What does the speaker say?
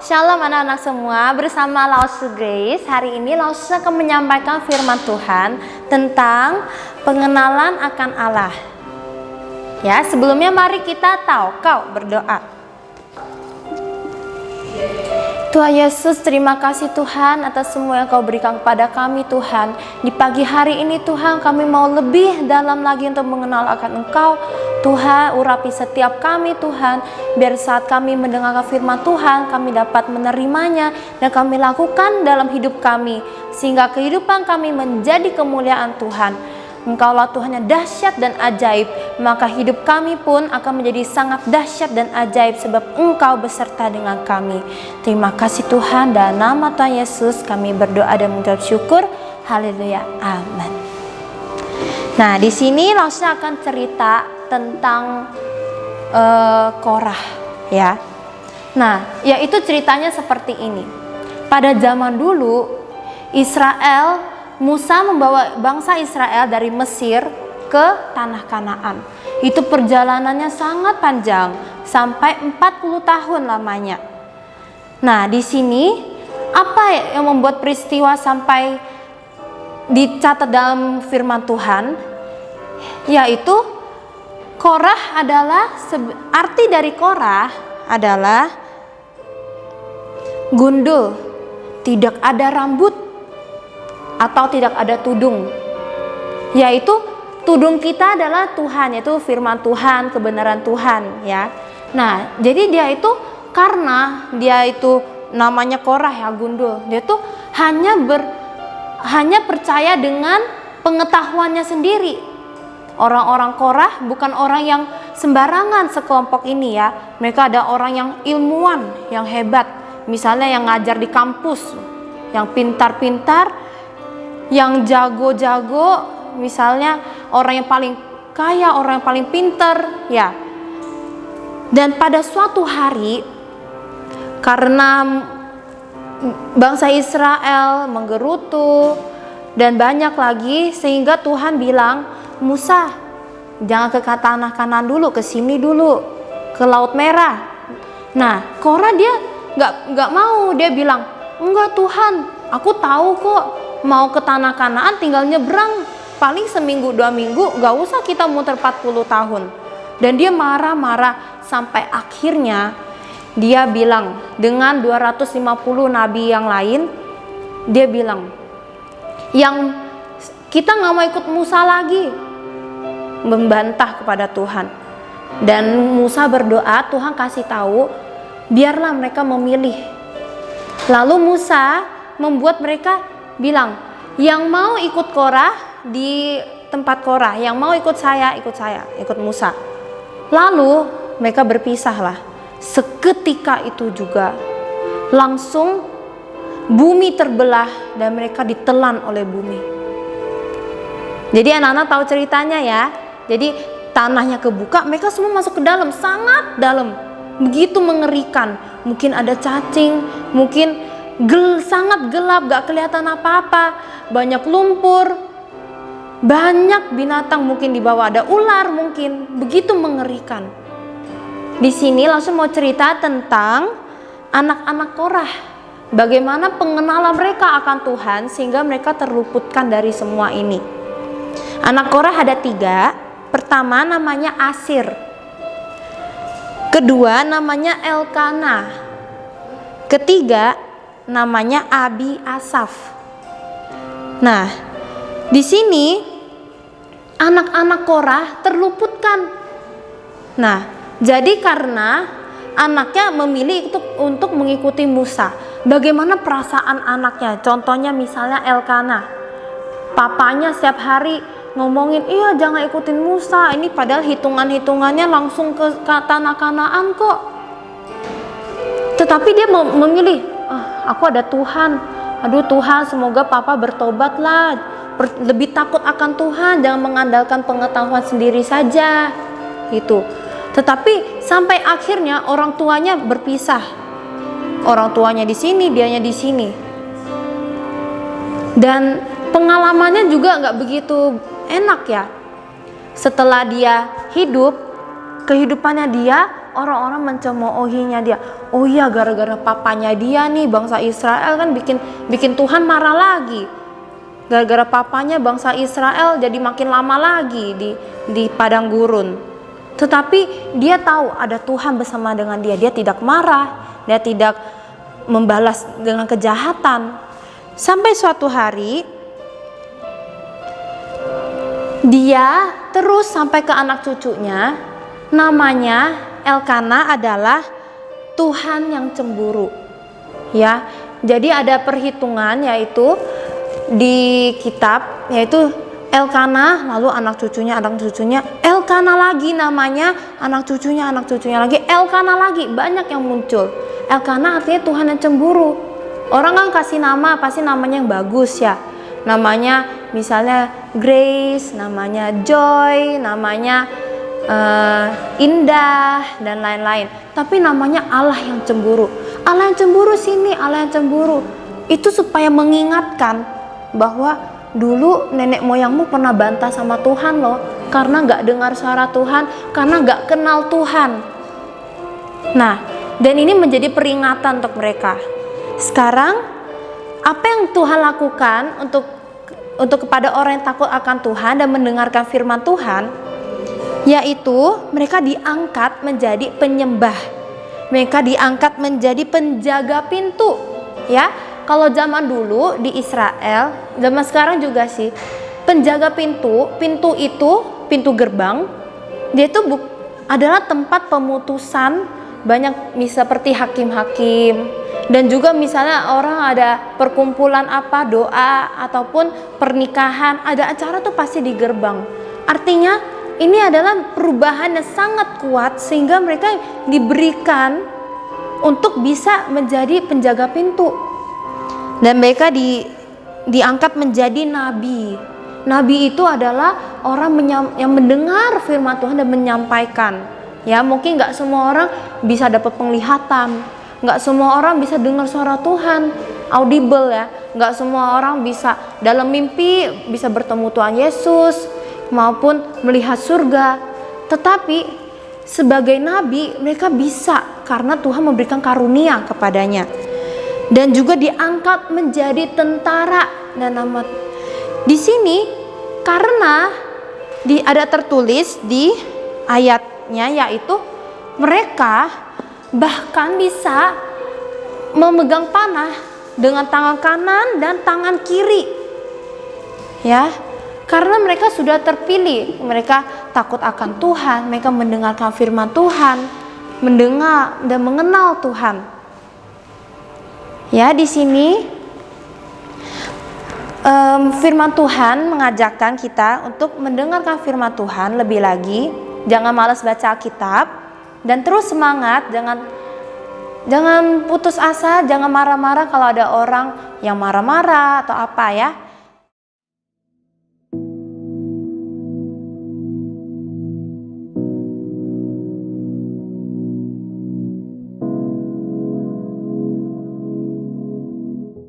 Shalom anak-anak semua, bersama Lause Grace. Hari ini Lause akan menyampaikan firman Tuhan tentang pengenalan akan Allah. Ya, sebelumnya mari kita berdoa. Tuhan Yesus, terima kasih Tuhan atas semua yang Kau berikan kepada kami Tuhan. Di pagi hari ini Tuhan, kami mau lebih dalam lagi untuk mengenal akan Engkau. Tuhan, urapi setiap kami Tuhan, biar saat kami mendengarkan firman Tuhan, kami dapat menerimanya dan kami lakukan dalam hidup kami, sehingga kehidupan kami menjadi kemuliaan Tuhan. Engkaulah Tuhan yang dahsyat dan ajaib, maka hidup kami pun akan menjadi sangat dahsyat dan ajaib sebab Engkau beserta dengan kami. Terima kasih Tuhan, dan nama Tuhan Yesus kami berdoa dan mengucap syukur. Haleluya, amin. Nah, di sini Lause akan cerita tentang Korah, ya. Nah, yaitu ceritanya seperti ini. Pada zaman dulu, Musa membawa bangsa Israel dari Mesir ke tanah Kanaan. Itu perjalanannya sangat panjang, sampai 40 tahun lamanya. Nah, di sini apa yang membuat peristiwa sampai dicatat dalam firman Tuhan? Yaitu Korah adalah, arti dari Korah adalah gundul, tidak ada rambut, atau tidak ada tudung. Yaitu tudung kita adalah Tuhan, yaitu firman Tuhan, kebenaran Tuhan, ya. Nah, jadi dia itu karena dia itu namanya Korah, ya, gundul. Dia tuh hanya percaya dengan pengetahuannya sendiri. Orang-orang Korah bukan orang yang sembarangan sekelompok ini, ya. Mereka ada orang yang ilmuwan, yang hebat. Misalnya yang ngajar di kampus, yang pintar-pintar, yang jago-jago, misalnya orang yang paling kaya, orang yang paling pintar, ya. Dan pada suatu hari, karena bangsa Israel menggerutu dan banyak lagi, sehingga Tuhan bilang, Musa, jangan ke tanah Kanaan dulu, ke sini dulu, ke Laut Merah. Nah, Korah dia nggak mau, dia bilang, enggak Tuhan, aku tahu kok. Mau ke tanah Kanaan tinggal nyebrang, paling seminggu 2 minggu, gak usah kita muter 40 tahun. Dan dia marah-marah sampai akhirnya dia bilang dengan 250 nabi yang lain, dia bilang, yang kita gak mau ikut Musa lagi, membantah kepada Tuhan. Dan Musa berdoa, Tuhan kasih tahu, biarlah mereka memilih. Lalu Musa membuat mereka bilang, yang mau ikut Korah di tempat Korah, yang mau ikut saya, ikut Musa. Lalu mereka berpisahlah. Seketika itu juga langsung bumi terbelah dan mereka ditelan oleh bumi. Jadi anak-anak tahu ceritanya, ya. Jadi tanahnya kebuka, mereka semua masuk ke dalam, sangat dalam. Begitu mengerikan. Mungkin ada cacing, mungkin sangat gelap, gak kelihatan apa-apa, banyak lumpur, banyak binatang, mungkin di bawah ada ular, mungkin begitu mengerikan. Di sini langsung mau cerita tentang anak-anak Korah, bagaimana pengenalan mereka akan Tuhan sehingga mereka terluputkan dari semua ini. Anak Korah ada 3. Pertama namanya Asir, kedua namanya Elkana, ketiga namanya Abi Asaf. Nah, di sini anak-anak Korah terluputkan. Nah, jadi karena anaknya memilih untuk mengikuti Musa. Bagaimana perasaan anaknya? Contohnya misalnya Elkana. Papanya setiap hari ngomongin, iya jangan ikutin Musa. Ini padahal hitungannya langsung ke tanah Kanaan kok. Tetapi dia memilih, aku ada Tuhan. Aduh Tuhan, semoga papa bertobatlah. Lebih takut akan Tuhan, jangan mengandalkan pengetahuan sendiri saja. Gitu. Tetapi sampai akhirnya orang tuanya berpisah. Orang tuanya di sini, dianya di sini. Dan pengalamannya juga nggak begitu enak, ya. Setelah dia hidup, kehidupannya dia orang-orang mencemoohinya dia. Oh iya, gara-gara papanya dia nih bangsa Israel kan bikin Tuhan marah lagi. Gara-gara papanya bangsa Israel jadi makin lama lagi di padang gurun. Tetapi dia tahu ada Tuhan bersama dengan dia. Dia tidak marah, dia tidak membalas dengan kejahatan. Sampai suatu hari dia terus sampai ke anak cucunya, namanya Elkana adalah Tuhan yang cemburu. Ya, jadi ada perhitungan yaitu di kitab, yaitu Elkana, lalu anak cucunya, Elkana lagi namanya, anak cucunya lagi, Elkana lagi, banyak yang muncul. Elkana artinya Tuhan yang cemburu. Orang kan kasih nama, pasti namanya yang bagus ya. Namanya misalnya Grace, namanya Joy, namanya Indah, dan lain-lain. Tapi namanya Allah yang cemburu. Allah yang cemburu sini, Allah yang cemburu. Itu supaya mengingatkan bahwa dulu nenek moyangmu pernah bantah sama Tuhan loh, karena gak dengar suara Tuhan, karena gak kenal Tuhan. Nah, dan ini menjadi peringatan untuk mereka. Sekarang, apa yang Tuhan lakukan untuk kepada orang yang takut akan Tuhan dan mendengarkan firman Tuhan, yaitu mereka diangkat menjadi penyembah. Mereka diangkat menjadi penjaga pintu. Ya, kalau zaman dulu di Israel, zaman sekarang juga sih, penjaga pintu itu pintu gerbang, dia itu adalah tempat pemutusan banyak, seperti hakim-hakim, dan juga misalnya orang ada perkumpulan doa ataupun pernikahan, ada acara tuh pasti di gerbang. Artinya ini adalah perubahan yang sangat kuat sehingga mereka diberikan untuk bisa menjadi penjaga pintu. Dan mereka diangkat menjadi nabi. Nabi itu adalah orang yang mendengar firman Tuhan dan menyampaikan. Ya, mungkin gak semua orang bisa dapat penglihatan, gak semua orang bisa dengar suara Tuhan audible ya, gak semua orang bisa dalam mimpi bisa bertemu Tuhan Yesus maupun melihat surga. Tetapi sebagai nabi mereka bisa, karena Tuhan memberikan karunia kepadanya. Dan juga diangkat menjadi tentara. Dan nama di sini karena ada tertulis di ayatnya, yaitu mereka bahkan bisa memegang panah dengan tangan kanan dan tangan kiri. Ya, karena mereka sudah terpilih, mereka takut akan Tuhan, mereka mendengarkan firman Tuhan, mendengar dan mengenal Tuhan. Ya, di sini firman Tuhan mengajarkan kita untuk mendengarkan firman Tuhan lebih lagi. Jangan malas baca Alkitab dan terus semangat, jangan putus asa, jangan marah-marah kalau ada orang yang marah-marah atau apa ya.